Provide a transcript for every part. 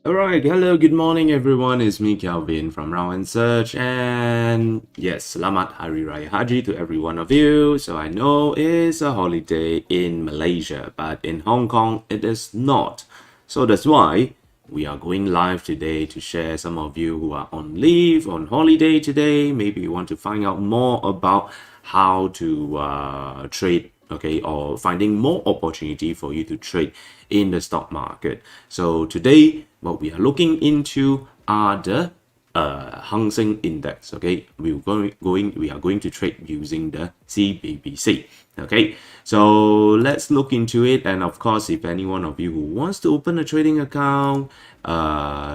Alright, hello, good morning everyone. It's me, Kelvin from Round and Search, and yes, Selamat Hari Raya Haji to every one of you. So I know it's a holiday in Malaysia, but in Hong Kong it is not. So that's why we are going live today to share some of you who are on leave, on holiday today. Maybe you want to find out more about how to trade, okay, or finding more opportunity for you to trade in the stock market. So today what we are looking into are the Hang Seng Index. Okay, we are going to trade using the CBBC. Okay, so let's look into it. And of course, if any one of you who wants to open a trading account,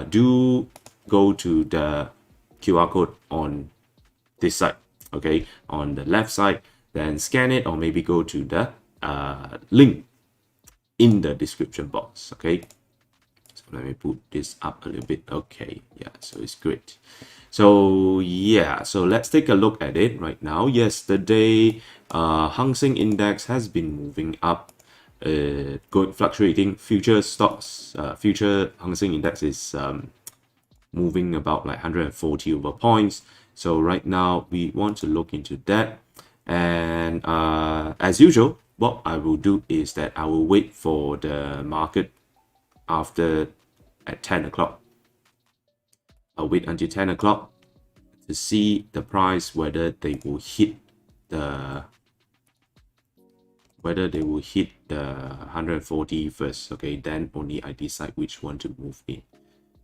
do go to the QR code on this side. Okay, on the left side, then scan it, or maybe go to the link in the description box. Okay, so let me put this up a little bit. Okay, yeah, so it's great. So yeah, so let's take a look at it right now. Yesterday, Hang Seng Index has been moving up, fluctuating. Future stocks, future Hang Seng Index is moving about like 140 over points. So right now we want to look into that, and as usual, what I will do is that I will wait for the market after at 10 o'clock. I'll wait until 10 o'clock to see the price, whether they will hit the 140 first. Okay, then only I decide which one to move in.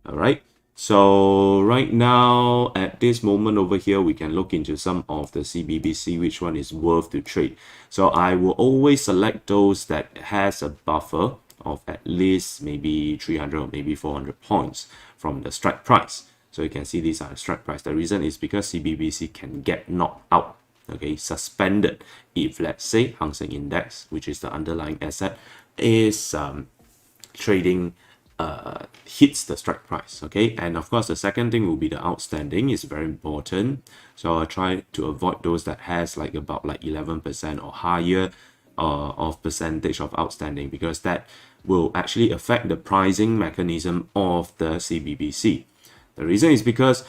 All right, so right now at this moment over here, we can look into some of the CBBC, which one is worth to trade. So I will always select those that has a buffer of at least maybe 300 or maybe 400 points from the strike price. So you can see these are the strike price. The reason is because CBBC can get knocked out, okay, suspended, if let's say Hang Seng Index, which is the underlying asset, is trading hits the strike price. Okay, and of course the second thing will be the outstanding. Is very important, so I try to avoid those that has like about like 11% or higher of percentage of outstanding, because that will actually affect the pricing mechanism of the CBBC. The reason is because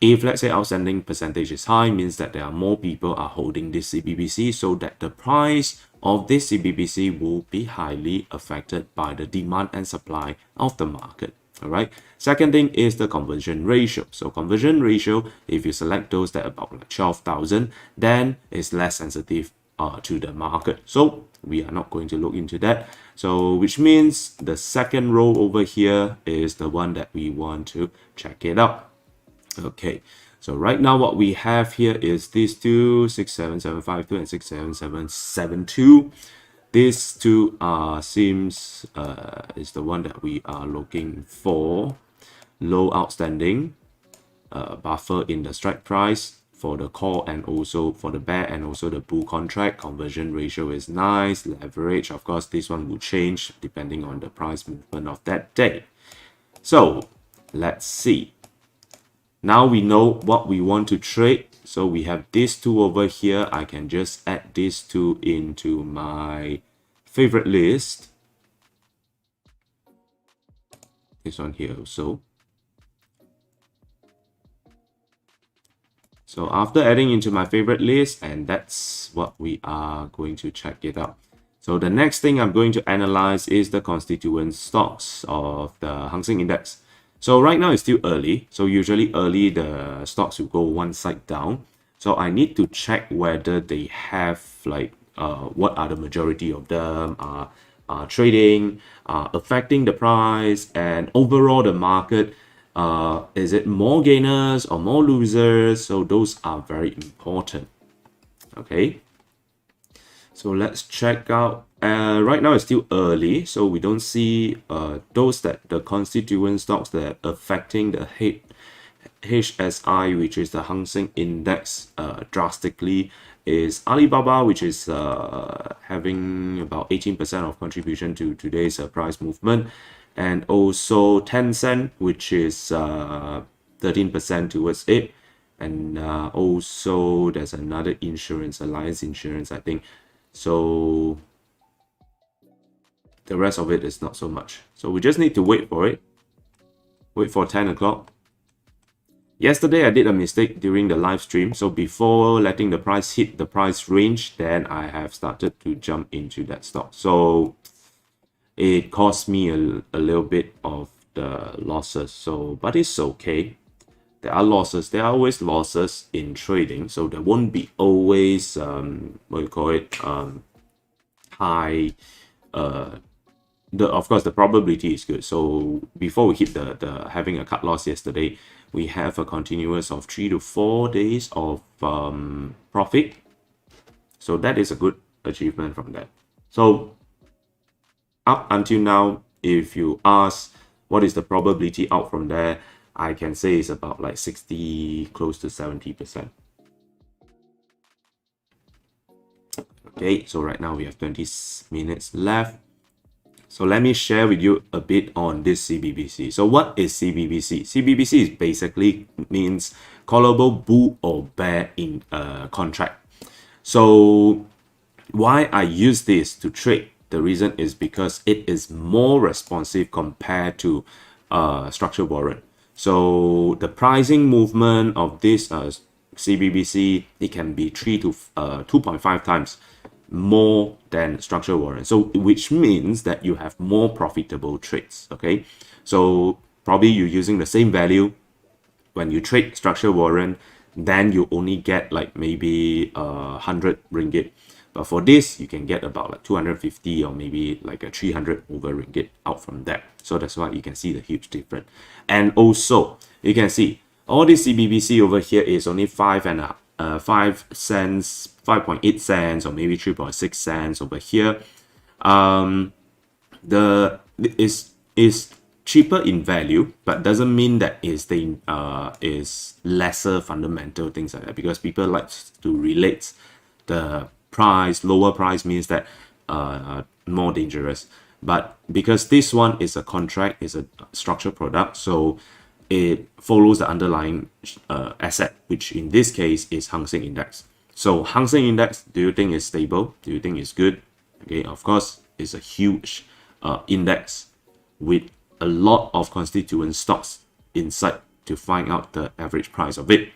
if let's say outstanding percentage is high, means that there are more people are holding this CBBC, so that the price of this CBBC will be highly affected by the demand and supply of the market. All right. Second thing is the conversion ratio. So conversion ratio, if you select those that about like 12,000, then it's less sensitive to the market. So we are not going to look into that. So which means the second row over here is the one that we want to check it out. Okay, so right now what we have here is these two, 67752 and 67772. These two seems is the one that we are looking for. Low outstanding, buffer in the strike price for the call and also for the bear and also the bull contract. Conversion ratio is nice. Leverage, of course, this one will change depending on the price movement of that day. So let's see. Now we know what we want to trade. So we have these two over here. I can just add these two into my favorite list. This one here also. So after adding into my favorite list, and that's what we are going to check it out. So the next thing I'm going to analyze is the constituent stocks of the Hang Seng Index. So right now it's still early. So usually early the stocks will go one side down. So I need to check whether they have like what are the majority of them are trading, affecting the price, and overall the market. Is it more gainers or more losers? So those are very important. Okay. So let's check out. Right now it's still early, so we don't see those that the constituent stocks that are affecting the HSI, which is the Hang Seng Index, drastically. Is Alibaba, which is having about 18% of contribution to today's price movement, and also Tencent, which is 13% towards it, and also there's another insurance, Alliance Insurance, I think. So the rest of it is not so much. So we just need to wait for it. Wait for 10 o'clock. Yesterday, I did a mistake during the live stream. So before letting the price hit the price range, then I have started to jump into that stock. So it cost me a little bit of the losses. So, but it's okay. There are losses. There are always losses in trading. So there won't be always, what you call it, high, of course the probability is good. So before we hit the having a cut loss yesterday, we have a continuous of 3 to 4 days of profit. So that is a good achievement from that. So up until now, if you ask what is the probability out from there, I can say it's about like 60, close to 70%. Okay, so right now we have 20 minutes left. So let me share with you a bit on this CBBC. So what is CBBC? CBBC is basically means callable bull or bear in a contract. So why I use this to trade? The reason is because it is more responsive compared to structured warrant. So the pricing movement of this CBBC, it can be 3 to 2.5 times more than structured warrant. So which means that you have more profitable trades. Okay, so probably you're using the same value when you trade structured warrant, then you only get like maybe 100 ringgit. But for this, you can get about like 250 or maybe like a 300 over ringgit out from that. So that's why you can see the huge difference. And also, you can see all this CBBC over here is only 5 cents, 5.8 cents, or maybe 3.6 cents over here. The is cheaper in value, but doesn't mean that is lesser fundamental, things like that, because people like to relate the price. Lower price means that more dangerous. But because this one is a contract, is a structured product, so it follows the underlying asset, which in this case is Hang Seng Index. So Hang Seng Index, do you think is stable? Do you think it's good? Okay, of course, it's a huge index with a lot of constituent stocks inside to find out the average price of it.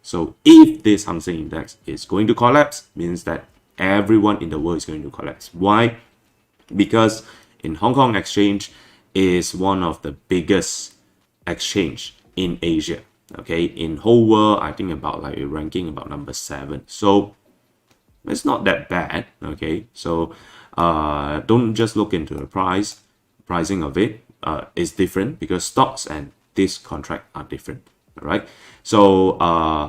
So if this Hang Seng Index is going to collapse, means that everyone in the world is going to collapse. Why? Because in Hong Kong Exchange is one of the biggest exchange in Asia. Okay, in whole world, I think about like ranking about number 7. So it's not that bad. Okay, so don't just look into the pricing of it. Is different because stocks and this contract are different. All right. So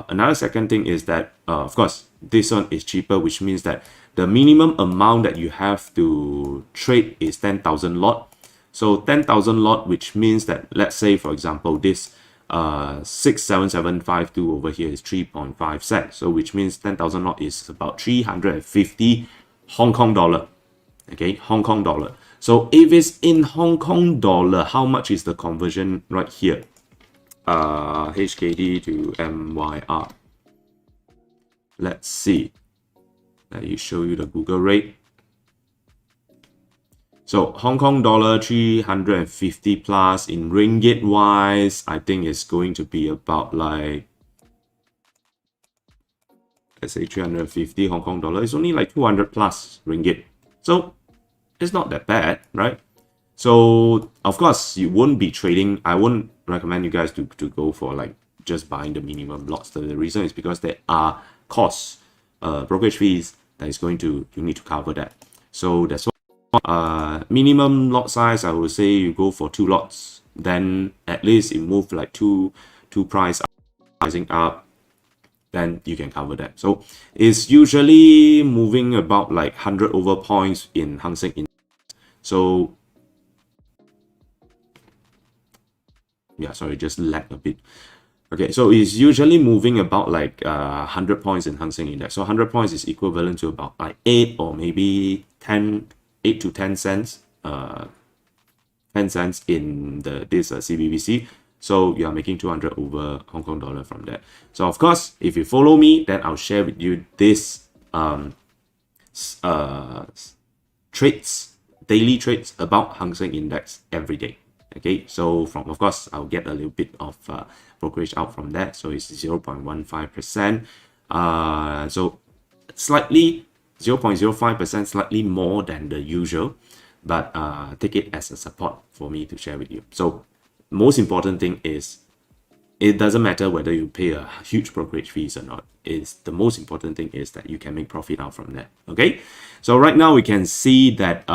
another second thing is that of course this one is cheaper, which means that the minimum amount that you have to trade is 10,000 lot. So 10,000 lot, which means that, let's say for example this 67752 over here is 3.5 cents. So which means 10,000 lot is about 350 Hong Kong dollar. Okay, Hong Kong dollar. So if it's in Hong Kong dollar, how much is the conversion right here? HKD to MYR. Let's see. Let me show you the Google rate. So Hong Kong dollar 350 plus in ringgit wise, I think it's going to be about like, let's say 350 Hong Kong dollar. It's only like 200 plus ringgit. So it's not that bad, right? So of course you won't be trading. I won't recommend you guys to go for like just buying the minimum lots. The reason is because there are costs, brokerage fees that is going to, you need to cover that. So that's why minimum lot size, I would say you go for 2 lots, then at least it move like two pricing up, then you can cover that. So it's usually moving about like 100 over points in Hang Seng Index. So yeah, sorry, just lag a bit. Okay, so it's usually moving about like 100 points in Hang Seng Index. So 100 points is equivalent to about like 8 or maybe 8 to 10 cents, 10 cents in this CBBC. So you are making 200 over Hong Kong dollar from that. So of course, if you follow me, then I'll share with you this trades, daily trades about Hang Seng Index every day. Okay, so from, of course, I'll get a little bit of brokerage out from that. So it's 0.15%. So slightly 0.05%, slightly more than the usual, but take it as a support for me to share with you. So most important thing is, it doesn't matter whether you pay a huge brokerage fees or not. It's the most important thing is that you can make profit out from that. Okay, so right now we can see that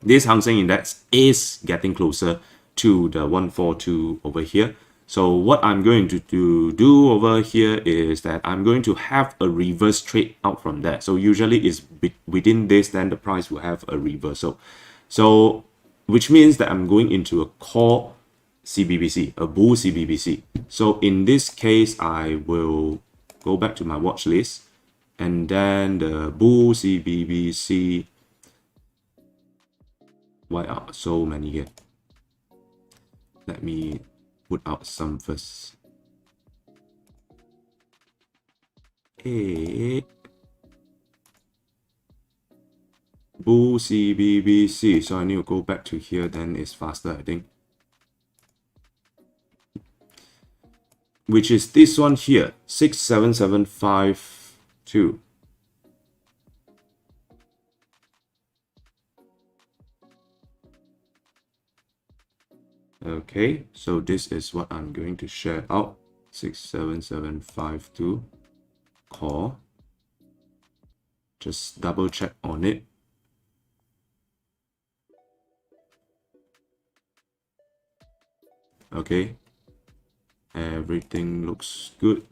this Hang Seng Index is getting closer to the 142 over here. So what I'm going to do over here is that I'm going to have a reverse trade out from that. So usually it's within this, then the price will have a reversal. So which means that I'm going into a call CBBC, a bull CBBC. So in this case, I will go back to my watch list, and then the bull CBBC. Why are so many here? Let me put out some first. Bull CBBC. So I need to go back to here, then it's faster, I think. Which is this one here, 67752. Okay, so this is what I'm going to share out. 67752 call. Just double check on it. Okay, everything looks good.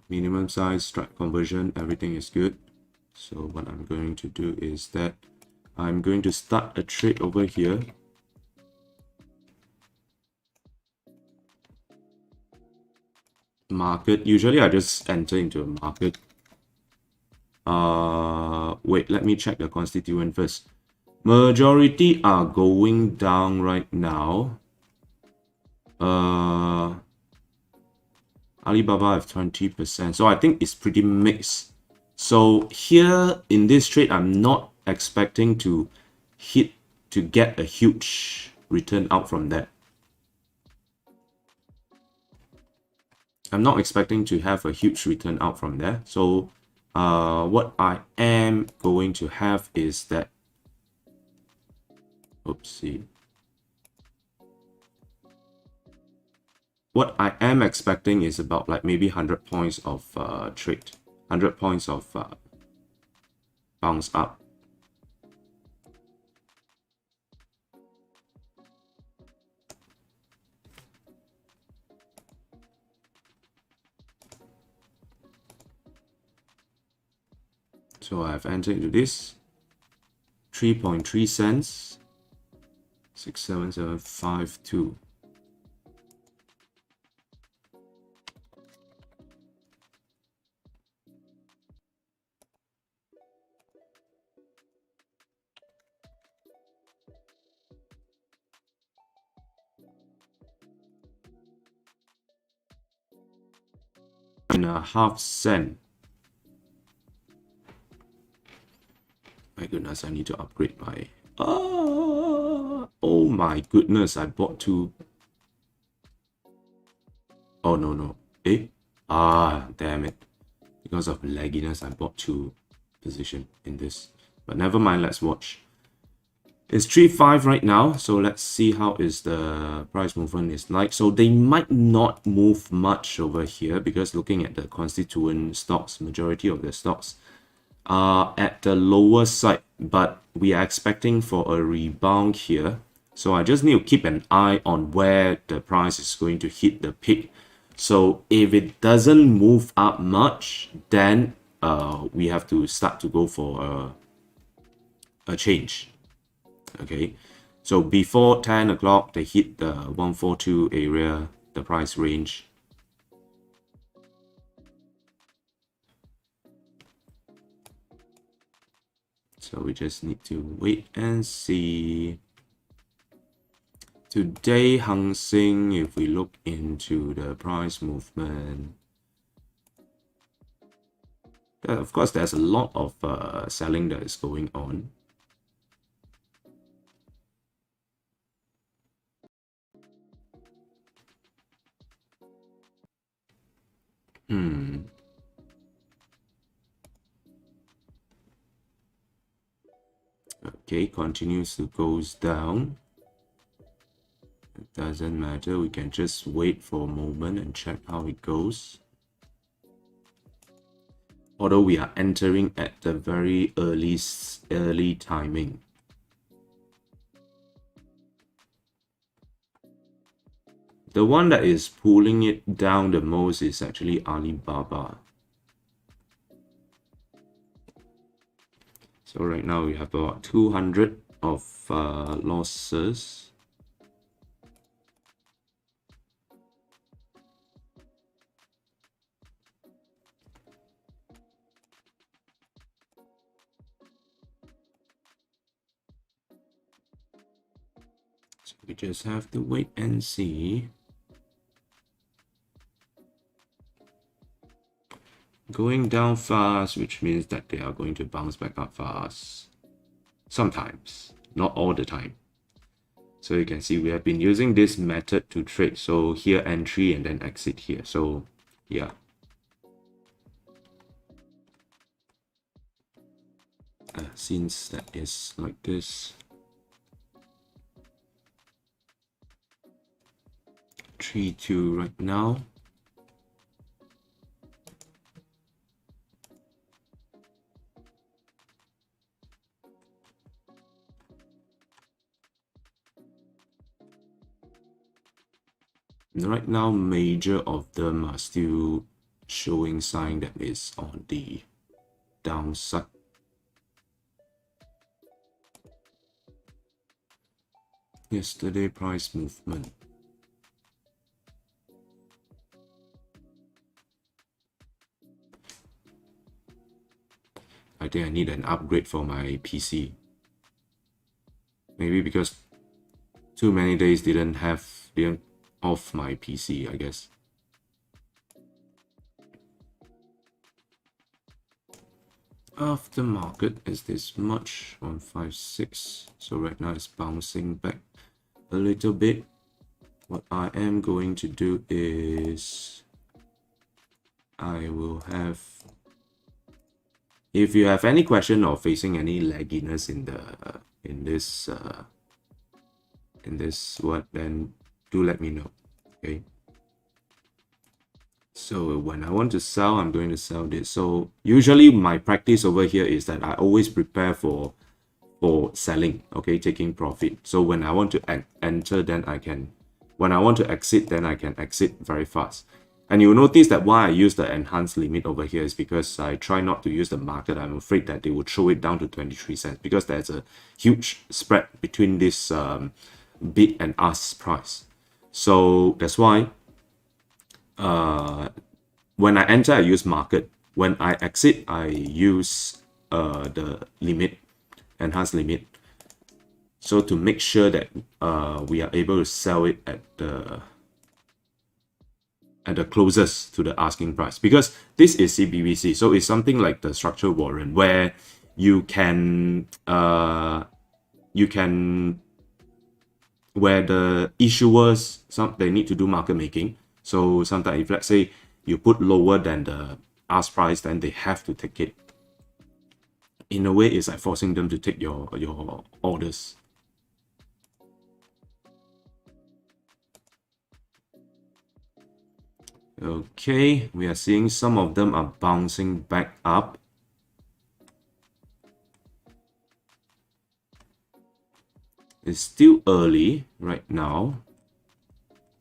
Minimum size, strike conversion, everything is good. So what I'm going to do is that I'm going to start a trade over here. Market, usually I just enter into a market. Wait, let me check the constituent first. Majority are going down right now. Alibaba have 20%, so I think it's pretty mixed. So here in this trade, I'm not expecting to get a huge return out from that. I'm not expecting to have a huge return out from there. So what I am going to have is that, oopsie. What I am expecting is about like maybe 100 points of trade, 100 points of bounce up. So I've entered into this 3.3 cents, 67752. And a half cent. My goodness, I need to upgrade my... oh my goodness, I bought two. Oh, no. Damn it. Because of lagginess, I bought two position in this. But never mind, let's watch. It's 3.5 right now, so let's see how is the price movement is like. So they might not move much over here, because looking at the constituent stocks, majority of the stocks are at the lower side, but we are expecting for a rebound here. So I just need to keep an eye on where the price is going to hit the peak. So if it doesn't move up much, then we have to start to go for a change. Okay, so before 10 o'clock, they hit the 142 area, the price range. So we just need to wait and see. Today, Hang Seng, if we look into the price movement, of course, there's a lot of selling that is going on. Okay, continues to goes down. It doesn't matter, we can just wait for a moment and check how it goes. Although we are entering at the very early timing. The one that is pulling it down the most is actually Alibaba. So right now we have about 200 of losses. So we just have to wait and see. Going down fast, which means that they are going to bounce back up fast. Sometimes, not all the time. So you can see we have been using this method to trade. So here entry and then exit here. So yeah. Since that is like this. 3-2 right now. Right now, major of them are still showing sign that is on the downside. Yesterday price movement. I think I need an upgrade for my PC. Maybe because too many days didn't off my PC, I guess. Aftermarket is this much, 156. So right now it's bouncing back a little bit. What I am going to do is I will have, if you have any question or facing any lagginess in this what, then do let me know. Okay, so when I want to sell, I'm going to sell this. So usually my practice over here is that I always prepare for selling, okay, taking profit. So when I want to enter, then I can, when I want to exit, then I can exit very fast. And you'll notice that why I use the enhanced limit over here is because I try not to use the market. I'm afraid that they will throw it down to 23 cents because there's a huge spread between this bid and ask price. So that's why when I enter, I use market. When I exit, I use the limit, enhanced limit. So to make sure that we are able to sell it at the closest to the asking price, because this is CBBC, so it's something like the structured warrant where you can where the issuers, they need to do market making. So sometimes if let's say you put lower than the ask price, then they have to take it. In a way, it's like forcing them to take your orders. Okay, we are seeing some of them are bouncing back up. It's still early right now.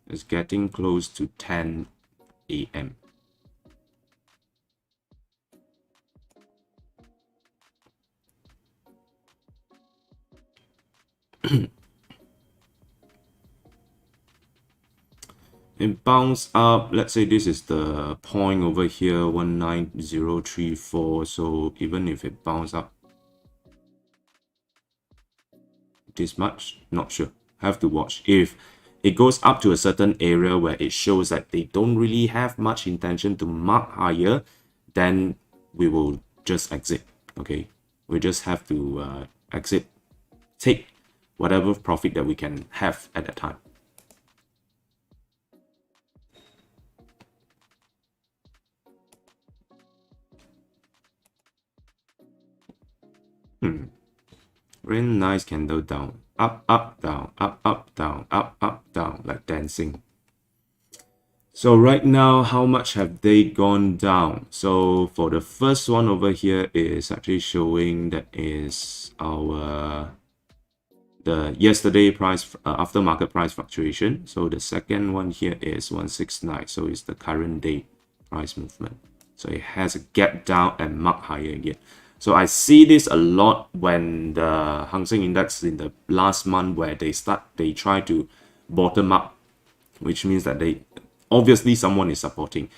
It's getting close to 10 a.m. It bounced up. Let's say this is the point over here, 19034. So even if it bounced up this much, not sure. Have to watch. If it goes up to a certain area where it shows that they don't really have much intention to mark higher, then we will just exit. Okay, we just have to exit, take whatever profit that we can have at that time. Very nice candle down. Up, up, down, up, up, down, like dancing. So right now, how much have they gone down? So for the first one over here is actually showing that is our the yesterday price after market price fluctuation. So the second one here is 169. So it's the current day price movement. So it has a gap down and mark higher again. So I see this a lot when the Hang Seng Index in the last month where they try to bottom up, which means that they obviously someone is supporting.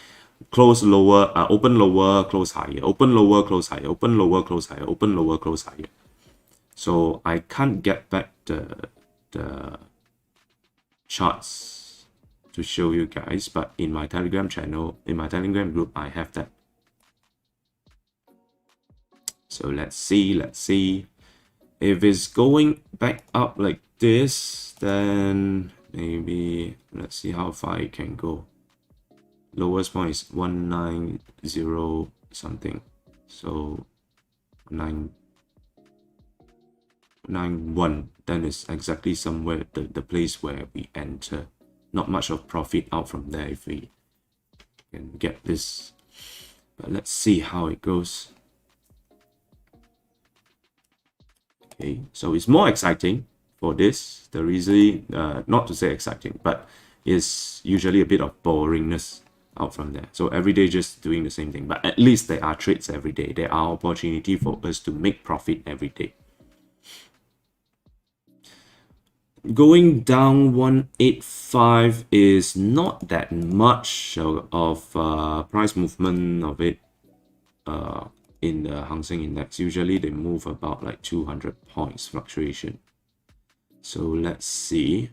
Close lower, open lower, close higher, open lower, close higher, open lower, close higher, open lower, close higher. So I can't get back the charts to show you guys, but in my Telegram channel, in my Telegram group, I have that. So let's see. If it's going back up like this, then maybe let's see how far it can go. Lowest point is 190 something. So 991, then it's exactly somewhere the place where we enter. Not much of profit out from there if we can get this. But let's see how it goes. Okay, so it's more exciting for this. The reason, not to say exciting, but it's usually a bit of boringness out from there. So every day just doing the same thing, but at least there are trades every day. There are opportunity for us to make profit every day. Going down 185 is not that much of price movement of it in the Hang Seng Index. Usually they move about like 200 points fluctuation. So let's see.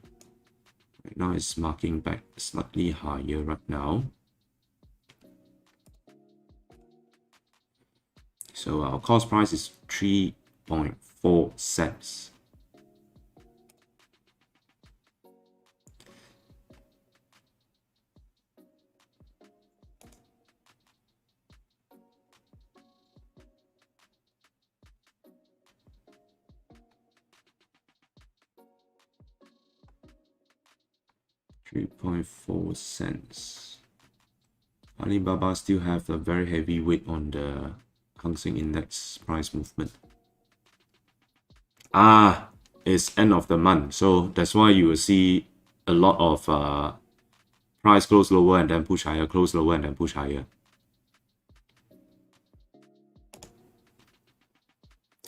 Right now it's marking back slightly higher right now. So our cost price is 3.4 cents. 3.4 cents. Alibaba still have a very heavy weight on the Hang Seng Index price movement. It's end of the month, so that's why you will see a lot of price close lower and then push higher, close lower and then push higher.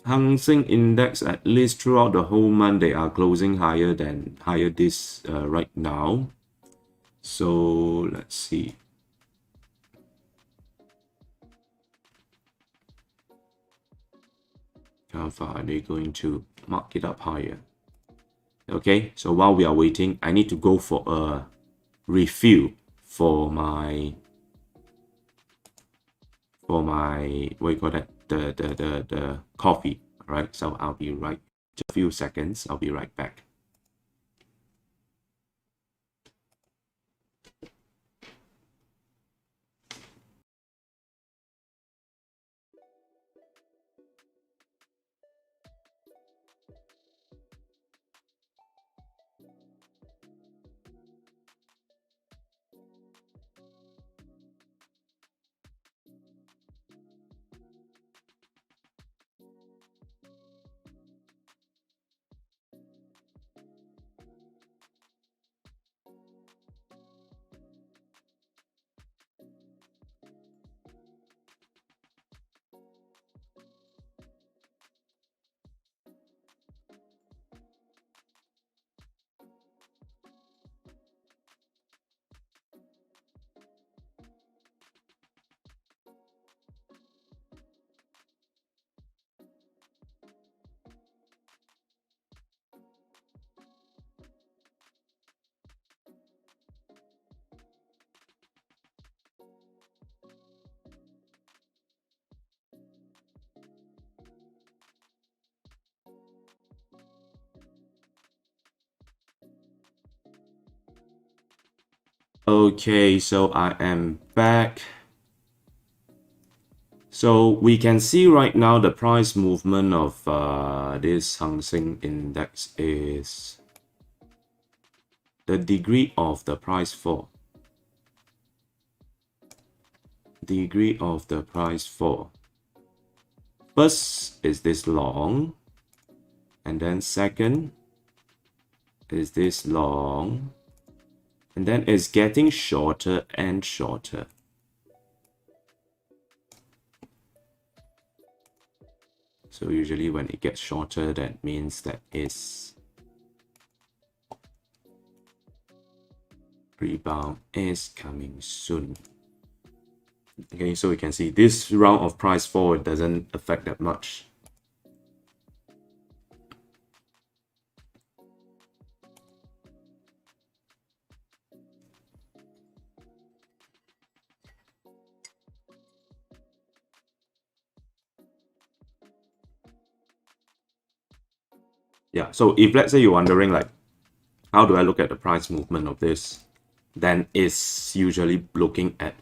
Hang Seng Index, at least throughout the whole month, they are closing higher this right now. So let's see. How far are they going to mark it up higher? Okay, so while we are waiting, I need to go for a refill for my what do you call that, the coffee. All right, so I'll be right, just a few seconds, I'll be right back. Okay, so I am back. So we can see right now the price movement of this Hang Seng index is the degree of the price fall. Degree of the price fall. First is this long, and then second is this long, and then it's getting shorter and shorter. So usually when it gets shorter, that means that it's rebound is coming soon. Okay, so we can see this round of price fall, it doesn't affect that much. Yeah, so if let's say you're wondering like, how do I look at the price movement of this? Then it's usually looking at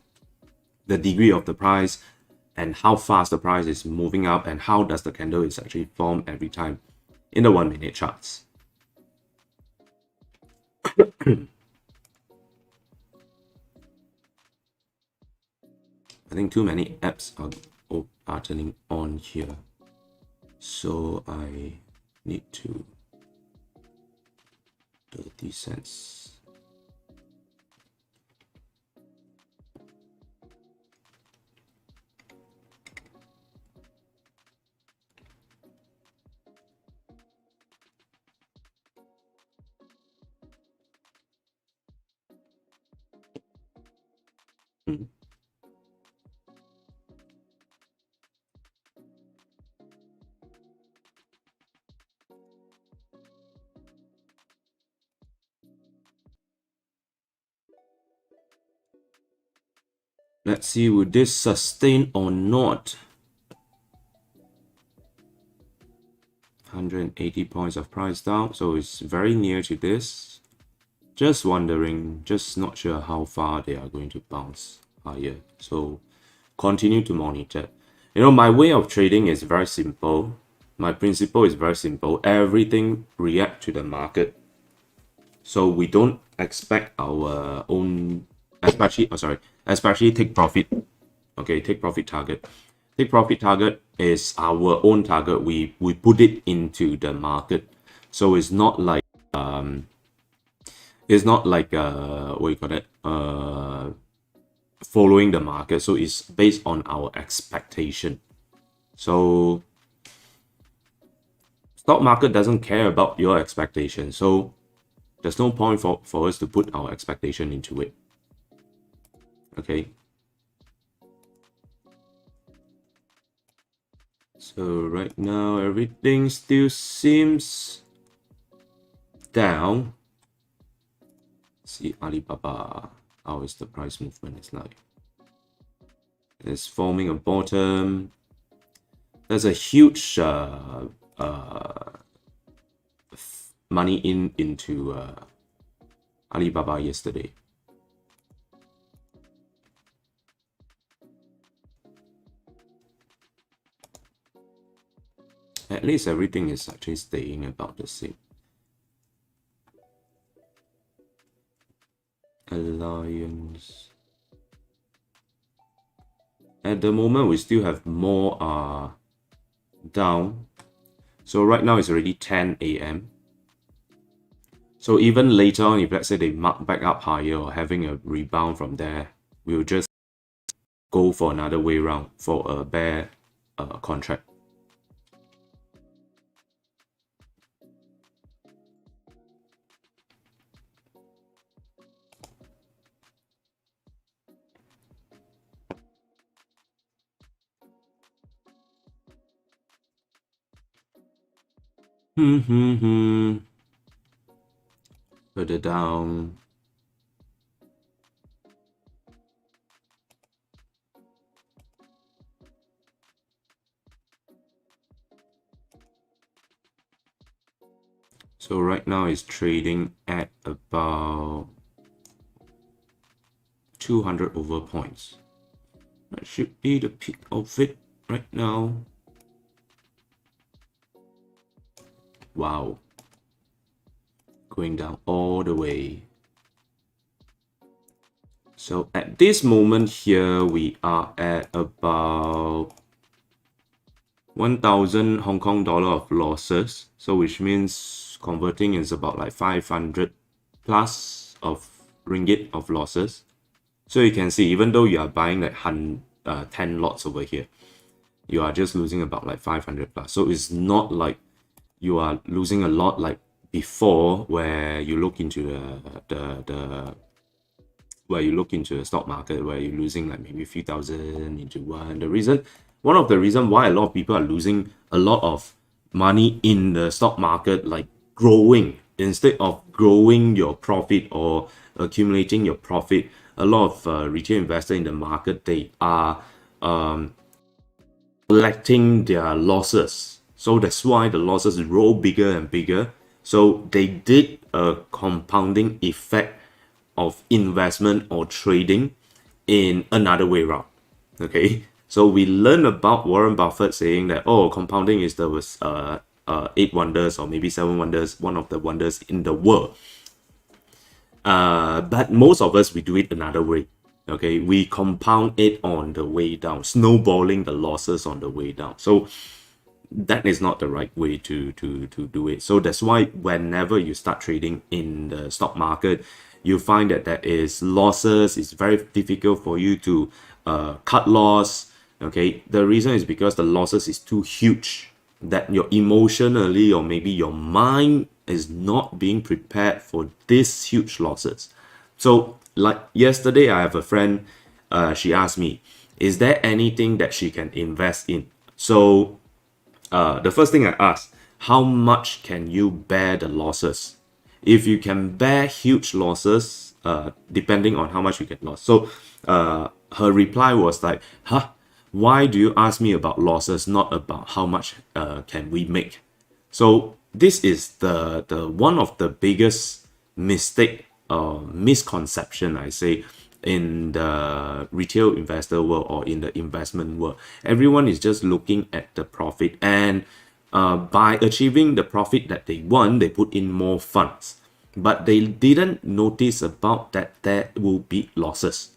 the degree of the price and how fast the price is moving up and how does the candle is actually formed every time in the 1 minute charts. I think too many apps are turning on here. So I need to 30 cents. Let's see, would this sustain or not? 180 points of price down, so it's very near to this. Just wondering, just not sure how far they are going to bounce higher. So continue to monitor. You know, my way of trading is very simple. My principle is very simple. Everything react to the market. So we don't expect our own, especially take profit. Okay, take profit target. Take profit target is our own target. We put it into the market. So it's not like what you call it, following the market. So it's based on our expectation. So stock market doesn't care about your expectation. So there's no point for us to put our expectation into it. Okay. So right now everything still seems down. See Alibaba, how is the price movement is like. It's forming a bottom. There's a huge money into Alibaba yesterday. At least everything is actually staying about the same. Alliance. At the moment, we still have more down. So right now it's already 10 a.m. So even later on, if let's say they mark back up higher or having a rebound from there, we'll just go for another way round for a bear contract. Further down. So right now it's trading at about 200 over points. That should be the peak of it. right now, wow, going down all the way. So at this moment here, we are at about 1,000 Hong Kong dollar of losses. So which means converting is about like 500 plus of ringgit of losses. So you can see, even though you are buying like 10 lots over here, you are just losing about like 500 plus. So it's not like you are losing a lot like before, where you look into the stock market, where you're losing like maybe a few thousand into one. One of the reason why a lot of people are losing a lot of money in the stock market, like growing, instead of growing your profit or accumulating your profit, a lot of retail investors in the market, they are collecting their losses. So that's why the losses grow bigger and bigger. So they did a compounding effect of investment or trading in another way around. Okay, so we learn about Warren Buffett saying that, oh, compounding is the eight wonders or maybe seven wonders, one of the wonders in the world. But most of us, we do it another way. Okay, we compound it on the way down, snowballing the losses on the way down. So that is not the right way to do it. So that's why whenever you start trading in the stock market, you find that there is losses. It's very difficult for you to cut loss. Okay, the reason is because the losses is too huge, that you're emotionally or maybe your mind is not being prepared for these huge losses. So like yesterday, I have a friend, she asked me, is there anything that she can invest in? So the first thing I asked, how much can you bear the losses? If you can bear huge losses, depending on how much you get lost. So her reply was like, huh, why do you ask me about losses, not about how much can we make? So this is the one of the biggest mistake, misconception, I say, in the retail investor world or in the investment world. Everyone is just looking at the profit, and by achieving the profit that they want, they put in more funds, but they didn't notice about that there will be losses.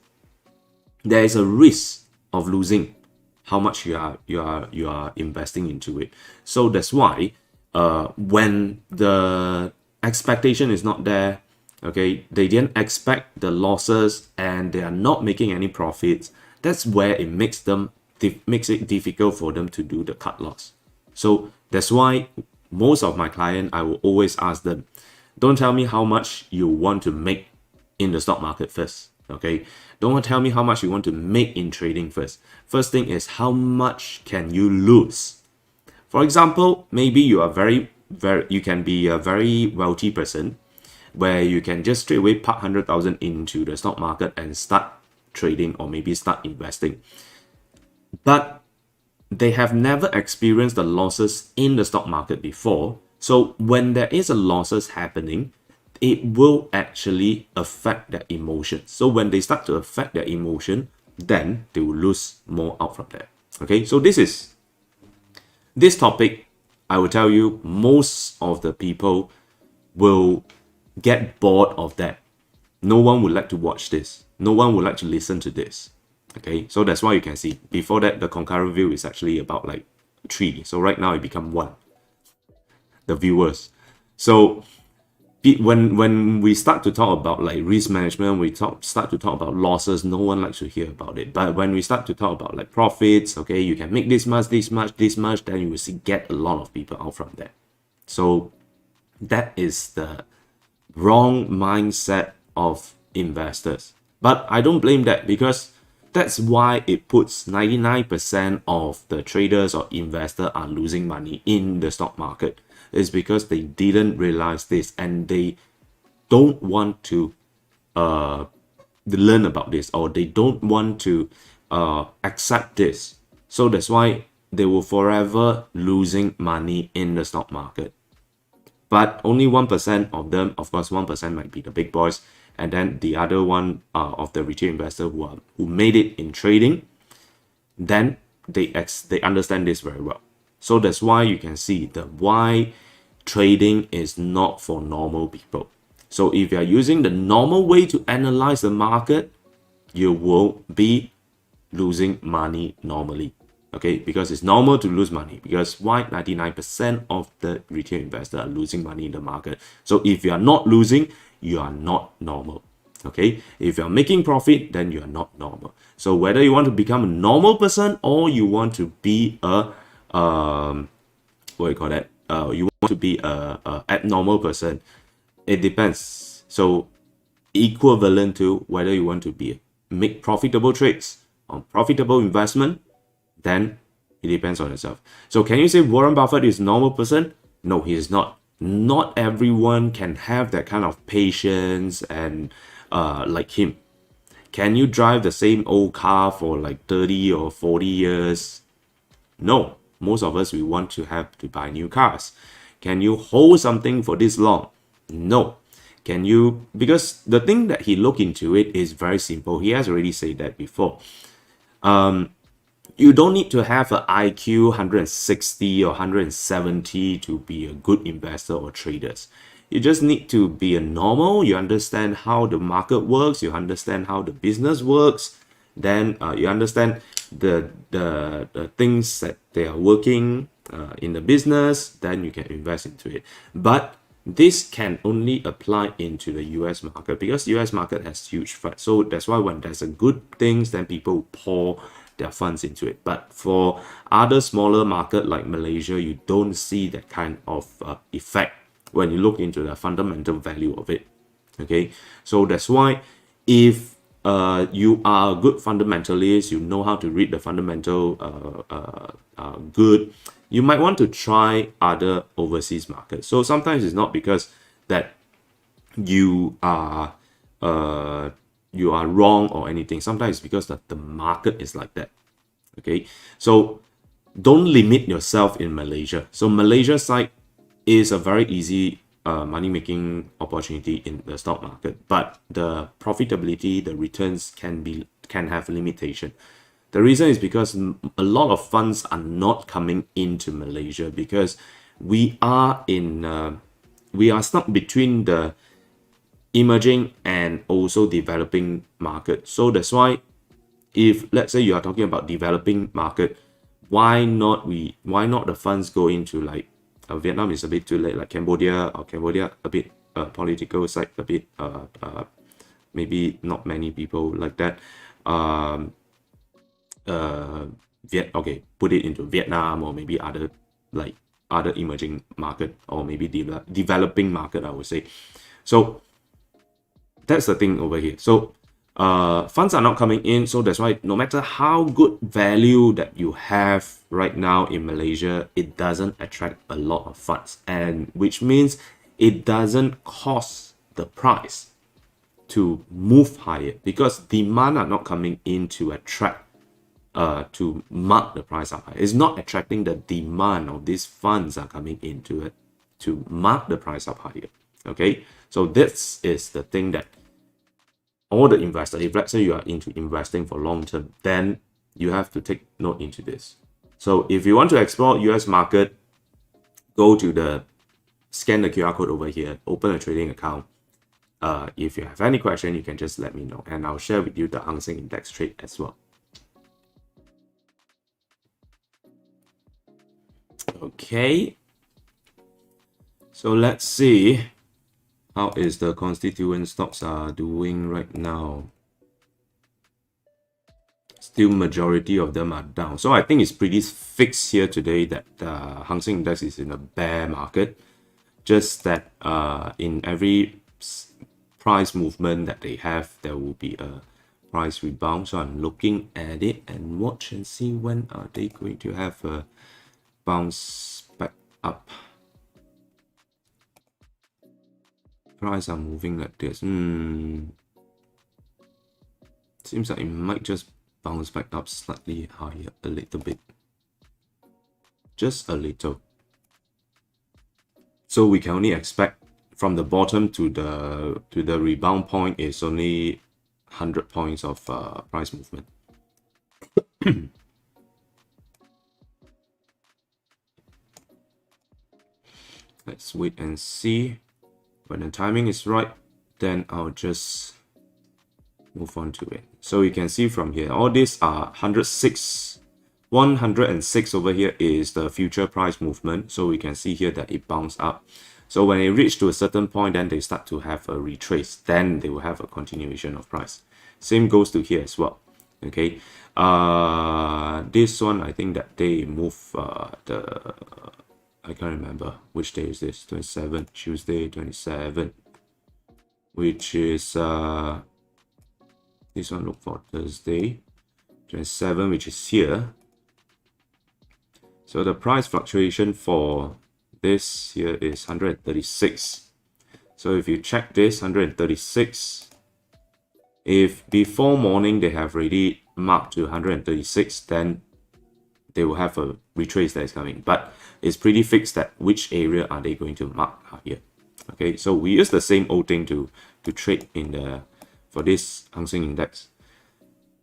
There is a risk of losing how much you are investing into it. So that's why when the expectation is not there, okay, they didn't expect the losses and they are not making any profits, that's where it makes it difficult for them to do the cut loss. So that's why most of my clients, I will always ask them, don't tell me how much you want to make in the stock market first. Okay, don't tell me how much you want to make in trading first. First thing is, how much can you lose? For example, maybe you are you can be a very wealthy person, where you can just straight away park 100,000 into the stock market and start trading or maybe start investing. But they have never experienced the losses in the stock market before. So when there is a losses happening, it will actually affect their emotion. So when they start to affect their emotion, then they will lose more out from that. Okay, so this topic, I will tell you, most of the people will get bored of that. No one would like to watch this. No one would like to listen to this. Okay, so that's why you can see before that the concurrent view is actually about like 3. So right now it become 1, the viewers. So when we start to talk about like risk management, start to talk about losses, no one likes to hear about it. But when we start to talk about like profits, okay, you can make this much, then you will see get a lot of people out from that. So that is the wrong mindset of investors. But I don't blame that, because that's why it puts 99% of the traders or investors are losing money in the stock market, is because they didn't realize this and they don't want to learn about this, or they don't want to accept this. So that's why they will forever losing money in the stock market. But only 1% of them, of course, 1% might be the big boys, and then the other one of the retail investor who made it in trading, then they understand this very well. So that's why you can see the why trading is not for normal people. So if you are using the normal way to analyze the market, you will be losing money normally. Okay, because it's normal to lose money. Because why 99% of the retail investors are losing money in the market. So if you are not losing, you are not normal. Okay, if you're making profit, then you're not normal. So whether you want to become a normal person or you want to be a what do you call that? You want to be a abnormal person, it depends. So equivalent to whether you want to be make profitable trades or profitable investment, then it depends on yourself. So can you say Warren Buffett is a normal person? No, he is not. Not everyone can have that kind of patience and like him. Can you drive the same old car for like 30 or 40 years? No. Most of us, we want to have to buy new cars. Can you hold something for this long? No. Can you, because the thing that he looked into it is very simple. He has already said that before. You don't need to have an IQ 160 or 170 to be a good investor or traders. You just need to be a normal. You understand how the market works. You understand how the business works. Then you understand the things that they are working in the business. Then you can invest into it. But this can only apply into the US market because US market has huge funds. So that's why when there's a good things, then people pour their funds into it. But for other smaller market like Malaysia, you don't see that kind of effect when you look into the fundamental value of it. Okay, so that's why if you are a good fundamentalist, you know how to read the fundamental good, you might want to try other overseas markets. So sometimes it's not because that you are wrong or anything. Sometimes it's because that the market is like that. Okay, so don't limit yourself in Malaysia. So Malaysia side is a very easy money making opportunity in the stock market, but the profitability, the returns can have limitation. The reason is because a lot of funds are not coming into Malaysia because we are stuck between the emerging and also developing market. So that's why if let's say you are talking about developing market, why not the funds go into like Vietnam is a bit too late, like Cambodia a bit political side a bit maybe not many people like that. Put it into Vietnam or maybe other emerging market or maybe developing market, I would say. So that's the thing over here. So funds are not coming in, so that's why no matter how good value that you have right now in Malaysia, it doesn't attract a lot of funds, and which means it doesn't cost the price to move higher because demand are not coming in to attract to mark the price up higher. It's not attracting the demand of these funds are coming into it to mark the price up higher. Okay, so this is the thing that all the investors, if let's say you are into investing for long term, then you have to take note into this. So if you want to explore US market, go to scan the QR code over here, open a trading account. If you have any question, you can just let me know and I'll share with you the Hang Seng Index trade as well. Okay, so let's see how is the constituent stocks are doing right now. Still majority of them are down. So I think it's pretty fixed here today that Hang Seng Index is in a bear market. Just that in every price movement that they have, there will be a price rebound. So I'm looking at it and watch and see when are they going to have a bounce back up. Price are moving like this. Seems like it might just bounce back up slightly higher a little bit. Just a little. So we can only expect from the bottom to the rebound point is only 100 points of price movement. Let's wait and see. When the timing is right, then I'll just move on to it. So you can see from here, all these are 106. 106 over here is the future price movement. So we can see here that it bounced up. So when it reached to a certain point, then they start to have a retrace. Then they will have a continuation of price. Same goes to here as well. Okay. This one, I think that they move I can't remember which day is this. 27, Tuesday, 27, which is this one. Look for Thursday, 27, which is here. So the price fluctuation for this here is 136. So if you check this 136, if before morning they have already marked to 136, then they will have a retrace that is coming. But it's pretty fixed that which area are they going to mark here. Okay, so we use the same old thing to trade in the for this Hang Seng index.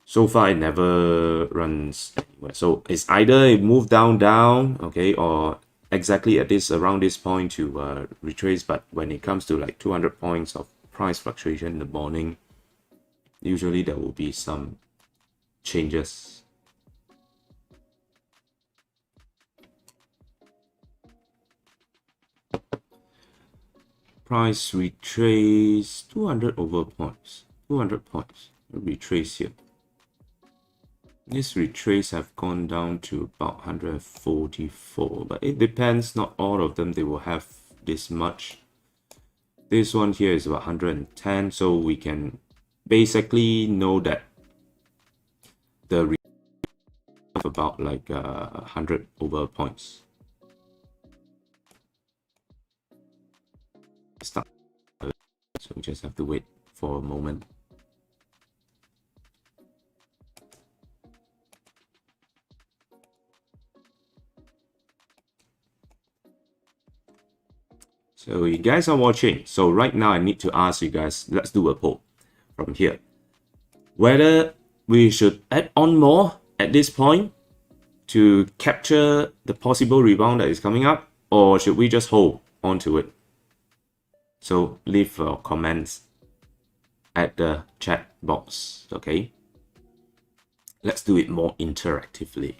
So far, it never runs anywhere. So it's either it move down, okay, or exactly at this around this point to retrace. But when it comes to like 200 points of price fluctuation in the morning, usually there will be some changes. Price retrace 200 over points. 200 points. Retrace here. This retrace have gone down to about 144, but it depends. Not all of them they will have this much. This one here is about 110, so we can basically know that the of about like 100 over points. Start. So we just have to wait for a moment. So you guys are watching. So right now I need to ask you guys, let's do a poll from here. Whether we should add on more at this point to capture the possible rebound that is coming up, or should we just hold on to it? So leave your comments at the chat box, okay? Let's do it more interactively.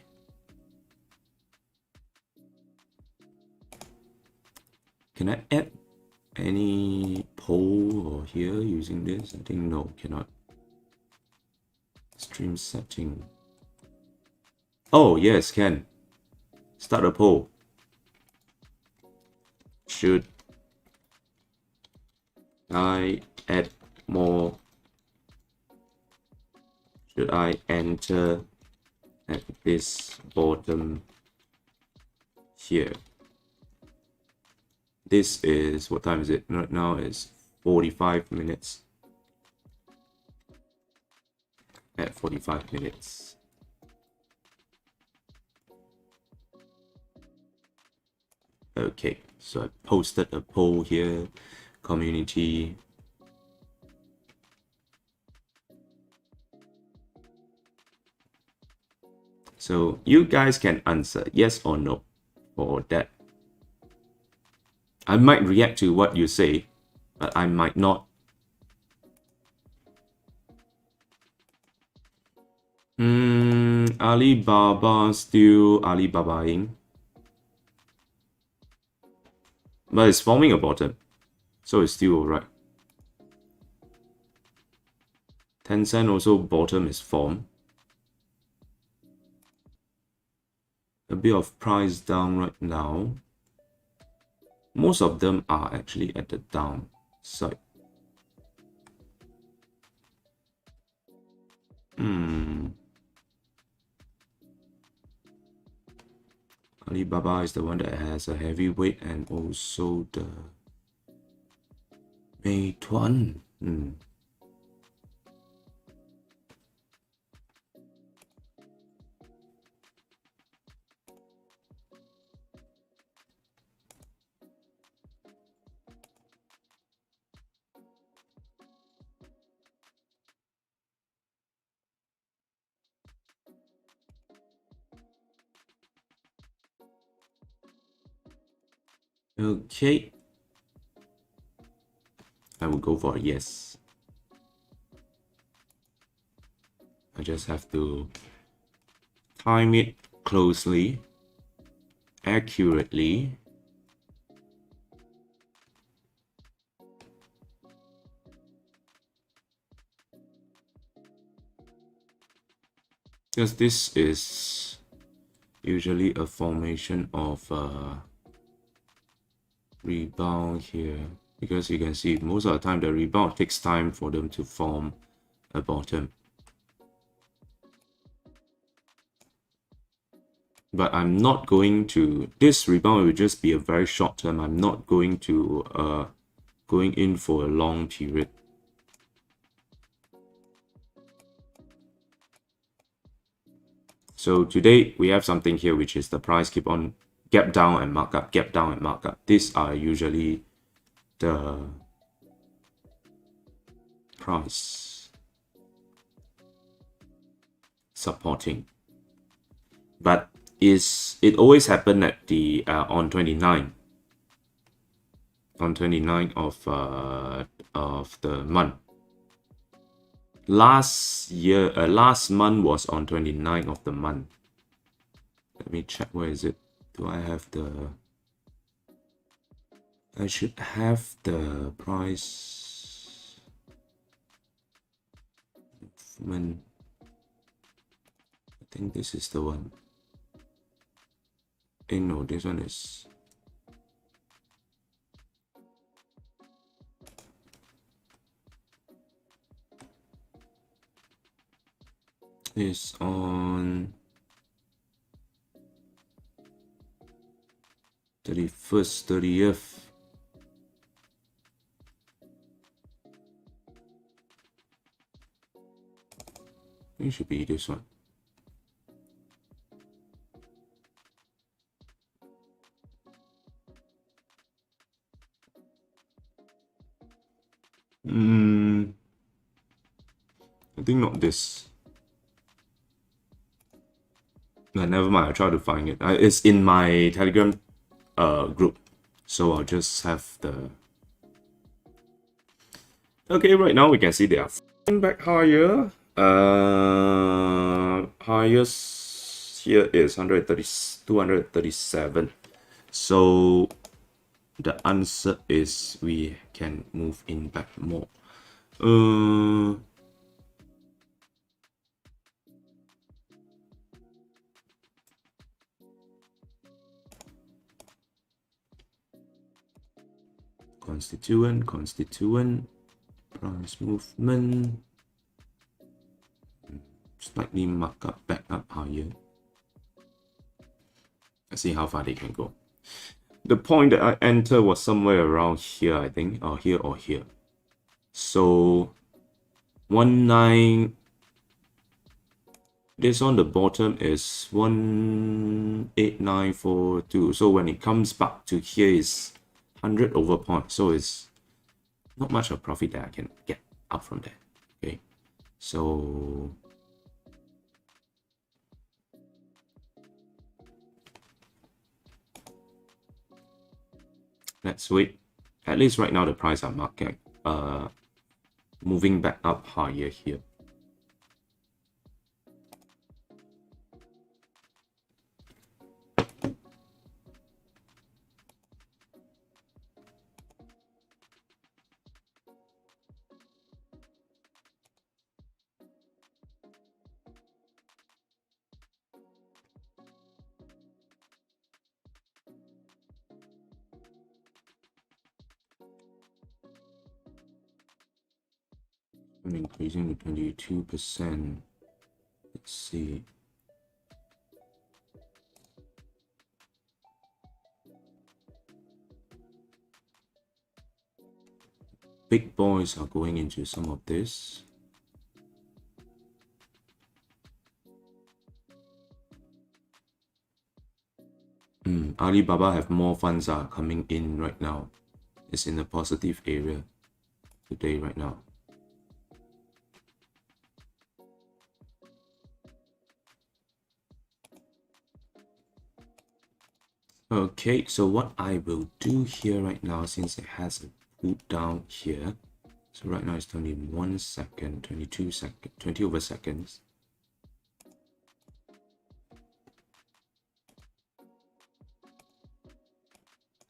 Can I add any poll or here using this? I think no, cannot. Stream setting. Oh, yes, can. Start a poll. Should I add more? Should I enter at this bottom here? This is, what time is it? Right now it's 45 minutes. At 45 minutes. Okay, so I posted a poll here, community. So you guys can answer yes or no for that. I might react to what you say, but I might not. Alibaba still Alibabaing. But it's forming a bottom, so it's still alright. Tencent also bottom is formed. A bit of price down right now. Most of them are actually at the down side. Alibaba is the one that has a heavy weight, and also the Meituan. Okay, I will go for a yes. I just have to time it closely, accurately. Because this is usually a formation of rebound here. Because you can see most of the time the rebound takes time for them to form a bottom. But I'm not going to, this rebound will just be a very short term. I'm not going to going in for a long period. So today we have something here which is the price keep on gap down and mark up, gap down and mark up. These are usually the price supporting. But it always happen at the on 29 of the month. Last month was on 29 of the month. Let me check, where is it? Do I have the, I should have the price movement. I think this is the one. No, this one is on 31st, 30th. It should be this one. I think not this. No, never mind. I try to find it. It's in my Telegram group, so I'll just have the. Okay, right now we can see they are back higher. Highest here is 237. So the answer is we can move in back more. Constituent, price movement, slightly mark up, back up higher. Let's see how far they can go. The point that I entered was somewhere around here, I think, or here or here. So 19, this on the bottom is 18942. So when it comes back to here is 100 over point. So it's not much of profit that I can get up from there. Okay, so let's wait. At least right now the price are market moving back up higher here. I'm increasing to 22%. Let's see. Big boys are going into some of this. Alibaba have more funds are coming in right now. It's in a positive area today right now. Okay, so what I will do here right now, since it has a pull down here, so right now it's only 1 second, 22 seconds, 20 over seconds.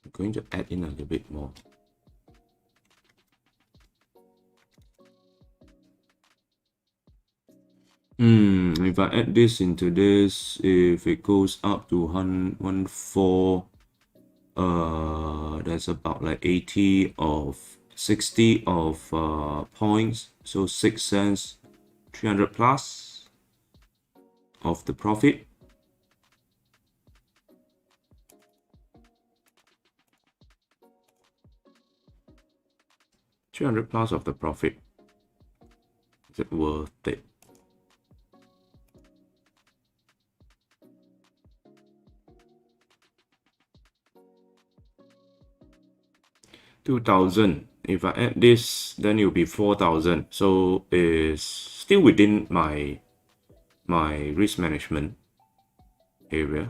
I'm going to add in a little bit more. If I add this into this, if it goes up to 114, that's about like 80 of 60 of points, so 6 cents, 300 plus of the profit. $300 plus of the profit. Is it worth it? $2,000. If I add this, then it will be 4,000. So it's still within my risk management area.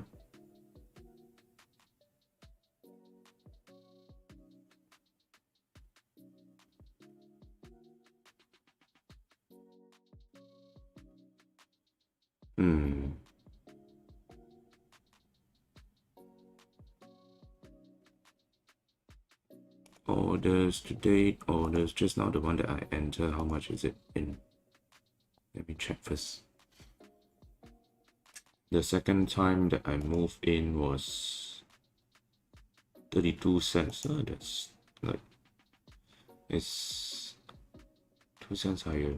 Orders to date, orders just now, the one that I enter, how much is it in? Let me check first. The second time that I moved in was 32 cents. So that's like, it's 2 cents higher.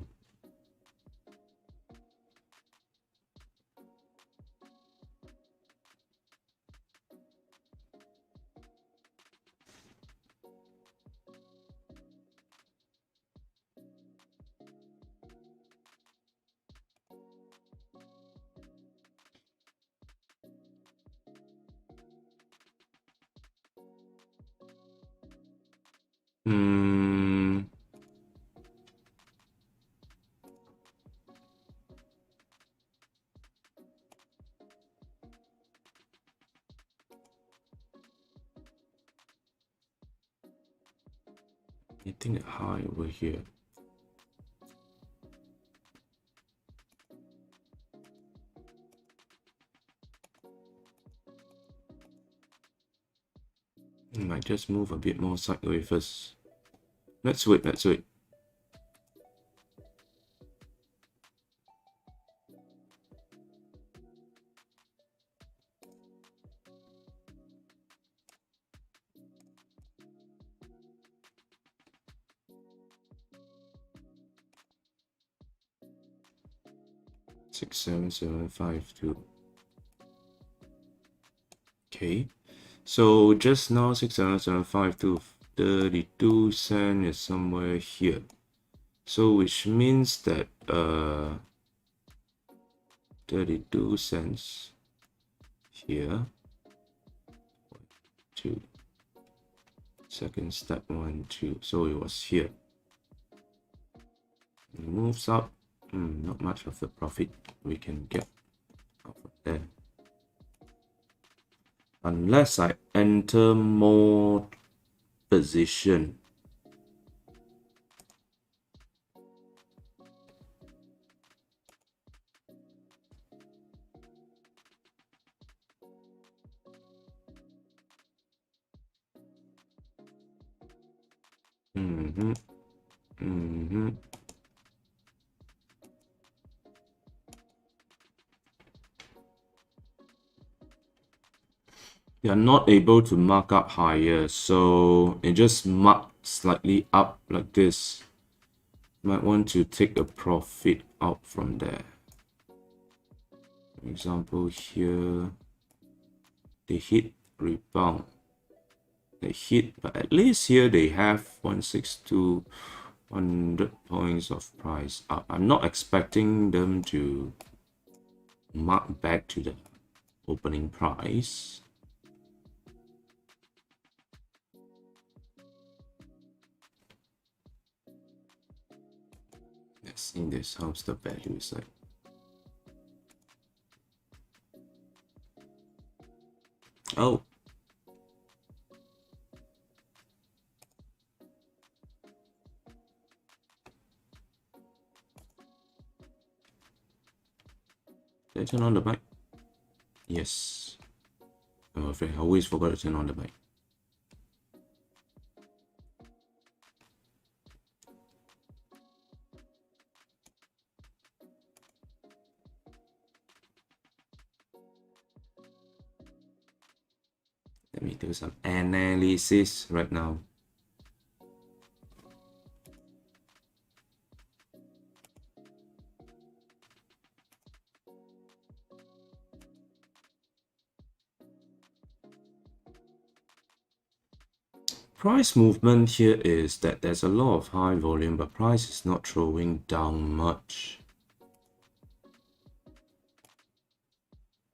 I think high over here. Might just move a bit more sideways first. Let's wait, let's wait. Six, 7, 7, 5, 2. Okay. So just now 67752, 32 cents is somewhere here. So which means that 32 cents here. 2. Second step 1, 2. So it was here. It moves up. Not much of the profit we can get out of there. Unless I enter more position. They are not able to mark up higher, so it just marked slightly up like this. Might want to take a profit out from there. For example, here they hit rebound. They hit, but at least here they have 162, 100 points of price up. I'm not expecting them to mark back to the opening price. Let's see this, how's the value is like. Oh, Did I turn on the mic? Yes. I'm afraid I always forgot to turn on the mic. Let me do some analysis right now. Price movement here is that there's a lot of high volume, but price is not throwing down much.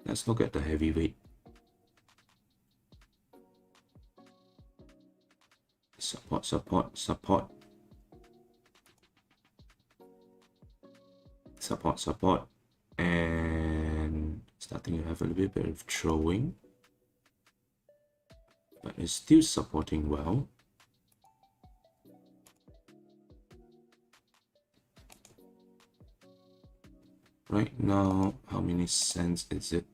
Let's look at the heavyweight. Support, support, support. Support, support. And starting to have a little bit of throwing. But it's still supporting well. Right now, how many cents is it?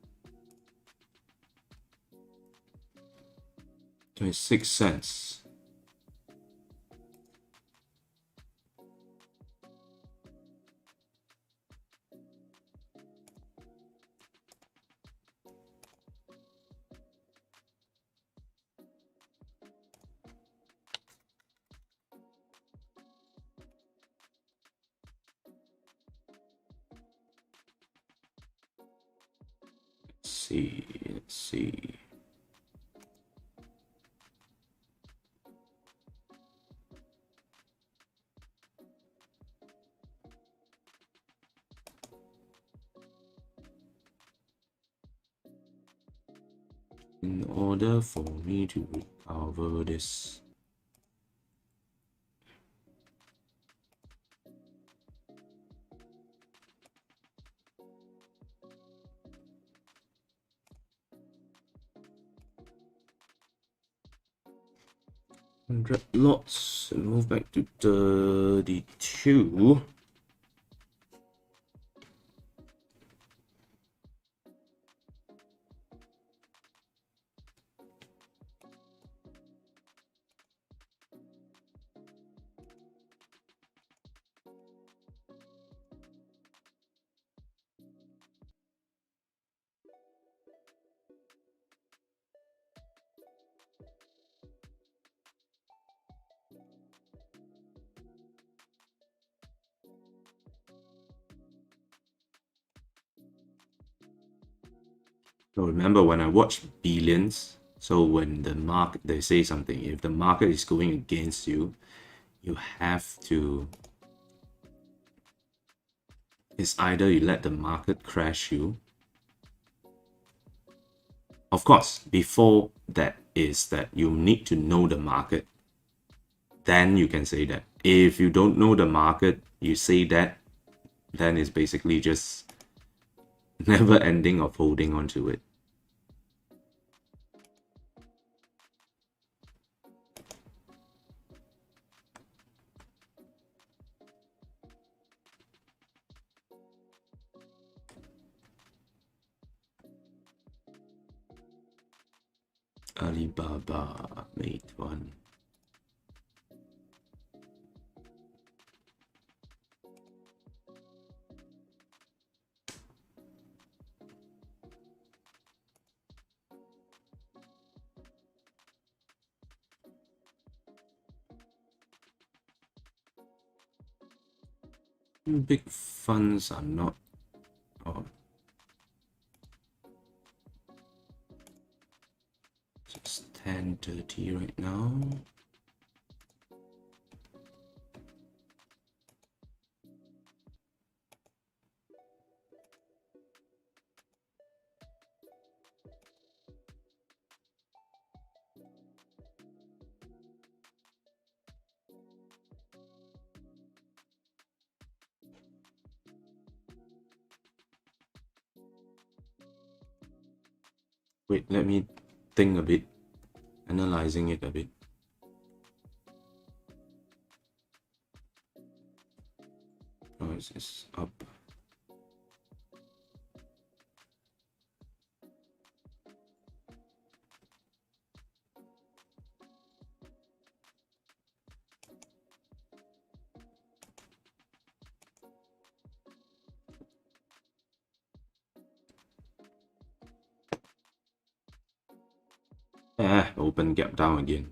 26 cents. Let's see. In order for me to recover this, $100 lots and move back to 32. So remember when I watch billions, so when the market, they say something, if the market is going against you, you have to, it's either you let the market crash you. Of course, before that is that you need to know the market. Then you can say that. If you don't know the market, you say that, then it's basically just never ending of holding on to it. Alibaba made one. Big funds are not. Oh. It's 10:30 right now. Wait, let me think a bit, analyzing it a bit. Price is up. open gap down again.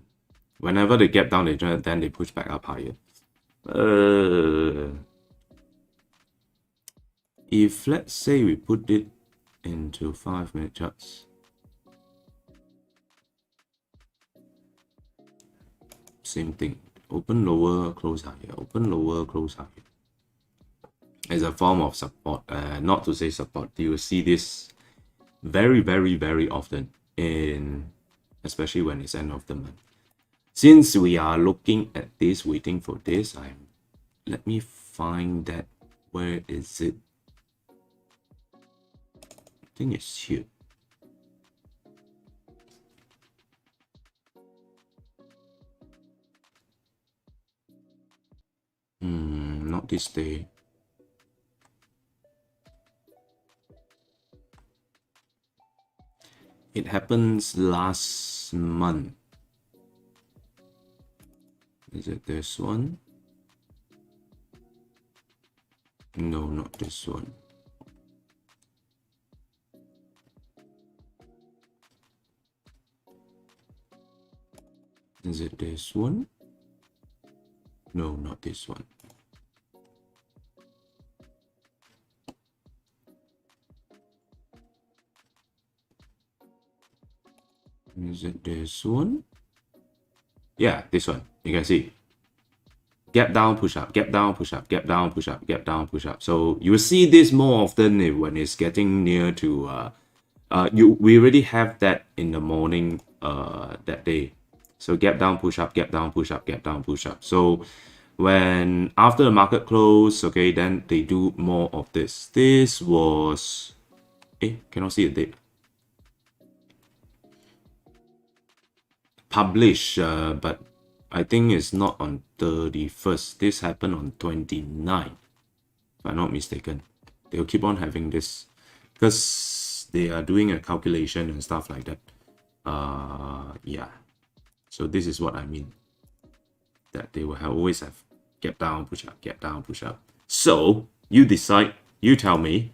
Whenever they gap down, then they push back up higher. If let's say we put it into 5-minute charts, same thing. Open lower, close higher. Open lower, close higher. As a form of support, not to say support. You will see this very, very, very often especially when it's end of the month. Since we are looking at this, waiting for this, let me find that. Where is it? I think it's here. Not this day. It happens last month. Is it this one? No, not this one. Is it this one? No, not this one. Is it this one? Yeah, this one. You can see. Gap down, push up, gap down, push up, gap down, push up, gap down, push up. So you will see this more often when it's getting near to we already have that in the morning that day. So gap down, push up, gap down, push up, gap down, push up. So when after the market close, okay, then they do more of this. This was cannot see the date. Published, but I think it's not on 31st. This happened on 29th, if I'm not mistaken. They'll keep on having this because they are doing a calculation and stuff like that. Yeah. So this is what I mean. That they will always have gap down, push up, gap down, push up. So you decide, you tell me,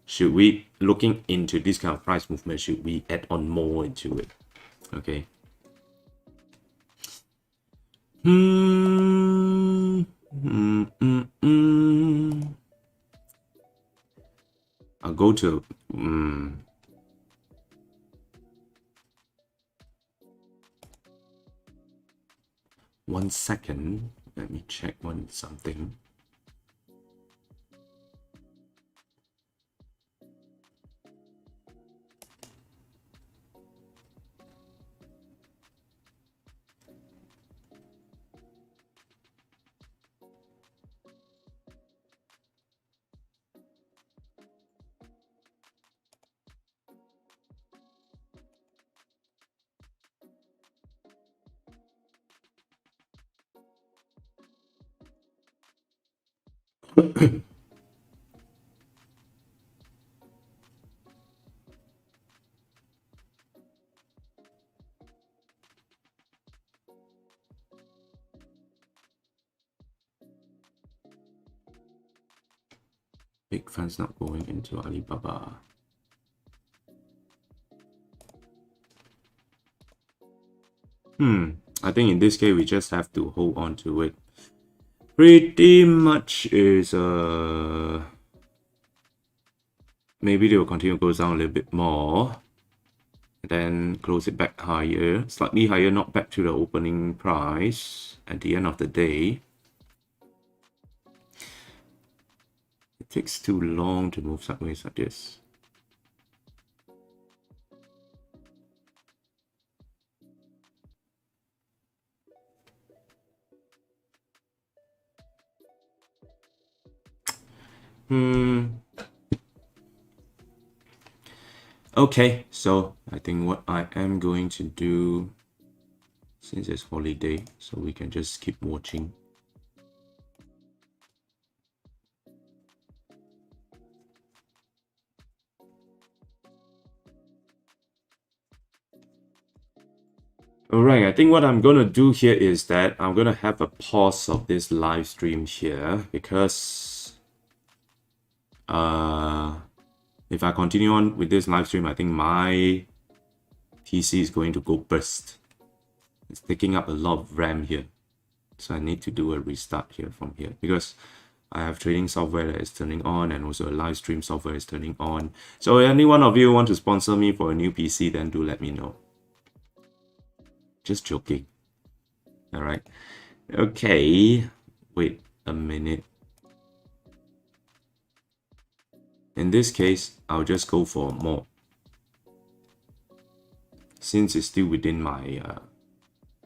should we, looking into this kind of price movement, should we add on more into it? Okay. I'll go to 1 second. Let me check something. Big funds not going into Alibaba. I think in this case we just have to hold on to it. Pretty much is maybe they will continue to go down a little bit more, then close it back higher, slightly higher, not back to the opening price at the end of the day. It takes too long to move sideways like this. Okay, so I think what I am going to do, since it's holiday, so we can just keep watching. Alright, I think what I'm gonna do here is that I'm gonna have a pause of this live stream here, because if I continue on with this live stream, I think my PC is going to go burst. It's taking up a lot of RAM here. So I need to do a restart here from here because I have trading software that is turning on and also a live stream software is turning on. So if any one of you want to sponsor me for a new PC, then do let me know. Just joking. All right. Okay. Wait a minute. In this case, I'll just go for more. Since it's still within my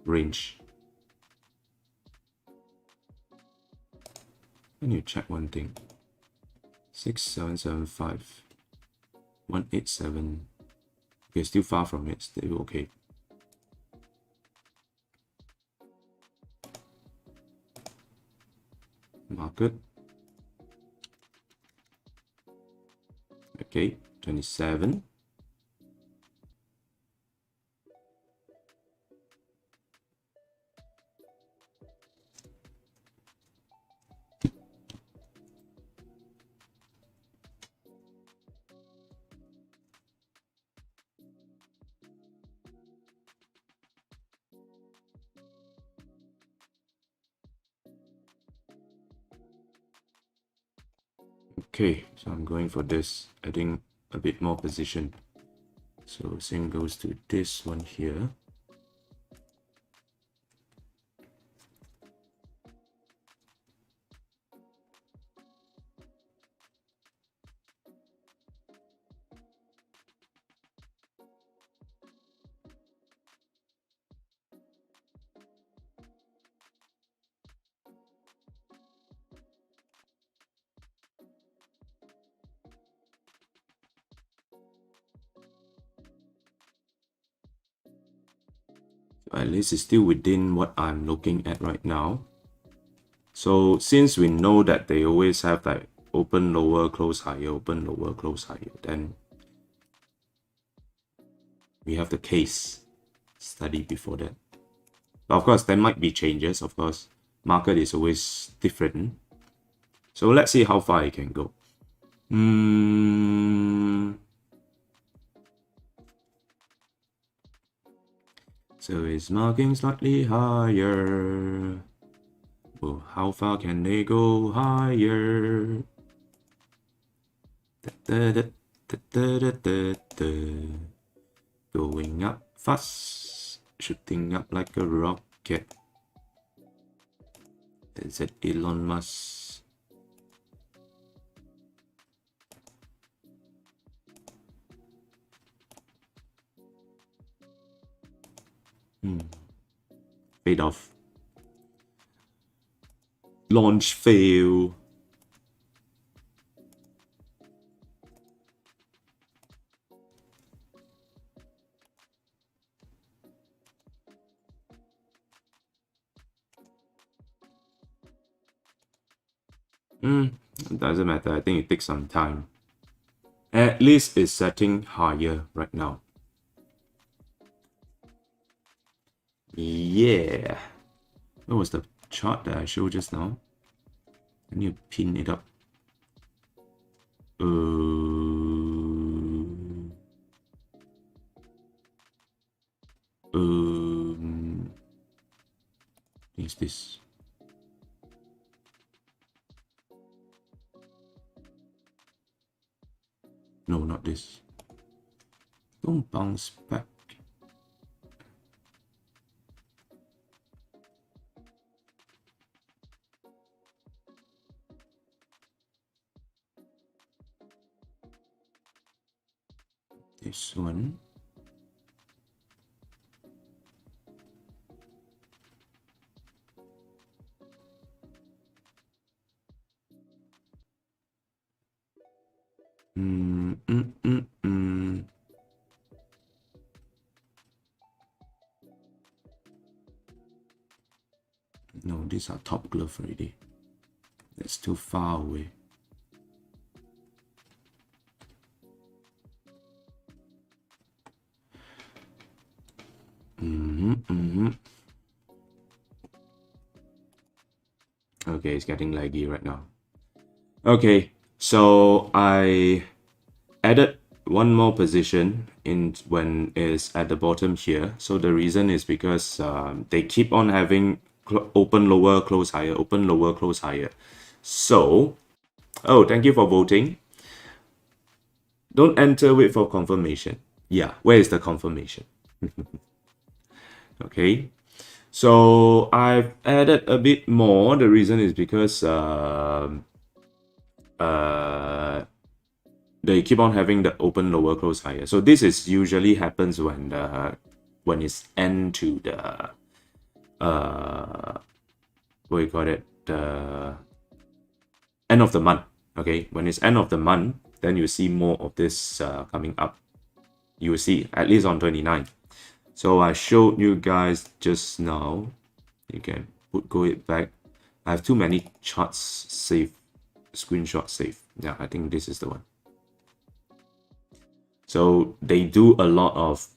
range. I need to check one thing. 6775. 187. Okay, still far from it. Still okay. Market. Okay, 27. Okay, so I'm going for this, adding a bit more position. So Seng goes to this one here. At least it's still within what I'm looking at right now. So since we know that they always have like open lower, close higher, open lower, close higher, then we have the case study before that. But of course, there might be changes. Of course, market is always different. So let's see how far it can go. So it's marking slightly higher. Well, how far can they go higher? Going up fast, shooting up like a rocket. Is it Elon Musk? Fade off. Launch fail. It doesn't matter. I think it takes some time. At least it's setting higher right now. Yeah. What was the chart that I showed just now? I need to pin it up. Is this? No, not this. Don't bounce back. This one. No, these are top glove already. That's too far away. Okay, it's getting laggy right now. Okay, so I added one more position in when it's at the bottom here. So the reason is because they keep on having open lower, close higher, open lower, close higher. So, oh, thank you for voting. Don't enter, wait for confirmation. Yeah, where is the confirmation? Okay, so I've added a bit more. The reason is because they keep on having the open lower close higher. So this is usually happens when it's end to the what you call it, the end of the month. Okay, when it's end of the month, then you see more of this coming up. You will see at least on 29. So I showed you guys just now. You can go it back. I have too many charts saved, screenshot saved. Yeah, I think this is the one. So they do a lot of,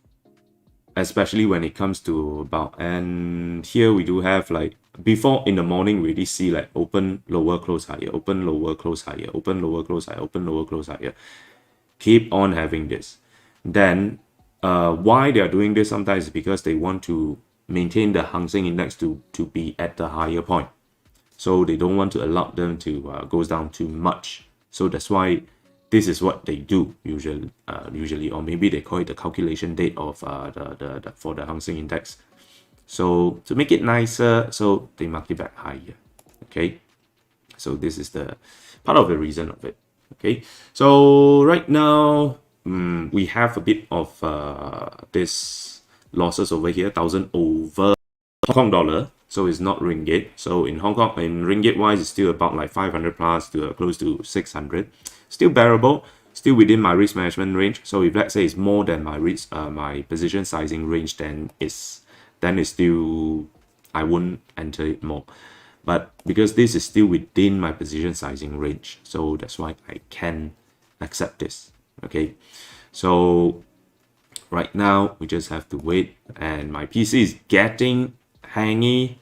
especially when it comes to about, and here we do have like before in the morning we already see like open lower close higher, open lower close higher, open lower close higher, open lower close higher. Keep on having this. Then why they are doing this sometimes is because they want to maintain the Hang Seng index to be at the higher point. So they don't want to allow them to go down too much. So that's why this is what they do usually, or maybe they call it the calculation date of for the Hang Seng index. So to make it nicer, so they mark it back higher. Okay, so this is the part of the reason of it. Okay, so right now we have a bit of this losses over here, 1,000 over Hong Kong dollar. So it's not ringgit. So in Hong Kong, in ringgit wise, it's still about like 500 plus to close to 600. Still bearable, still within my risk management range. So if let's say it's more than my risk, my position sizing range, then it's still, I won't enter it more. But because this is still within my position sizing range, so that's why I can accept this. Okay, so right now we just have to wait, and my PC is getting hangy.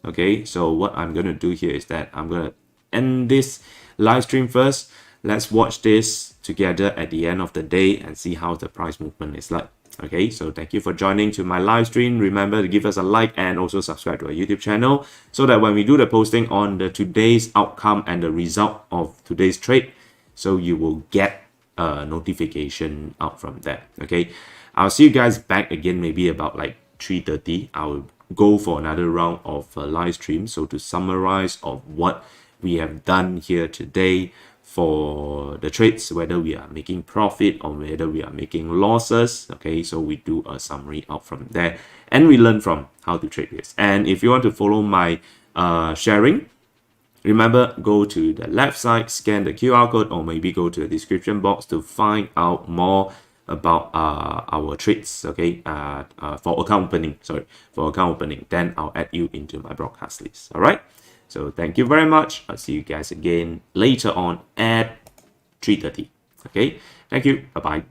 Okay, so what I'm gonna do here is that I'm gonna end this live stream first. Let's watch this together at the end of the day and see how the price movement is like. Okay, so thank you for joining to my live stream. Remember to give us a like and also subscribe to our YouTube channel so that when we do the posting on the today's outcome and the result of today's trade, so you will get a notification out from there. Okay, I'll see you guys back again maybe about like 3:30. I'll go for another round of live stream, so to summarize of what we have done here today for the trades, whether we are making profit or whether we are making losses. Okay, so we do a summary out from there and we learn from how to trade this. And if you want to follow my sharing, remember, go to the left side, scan the QR code, or maybe go to the description box to find out more about our trades. Okay, for account opening, then I'll add you into my broadcast list. All right, so thank you very much. I'll see you guys again later on at 3:30. Okay, thank you. Bye bye.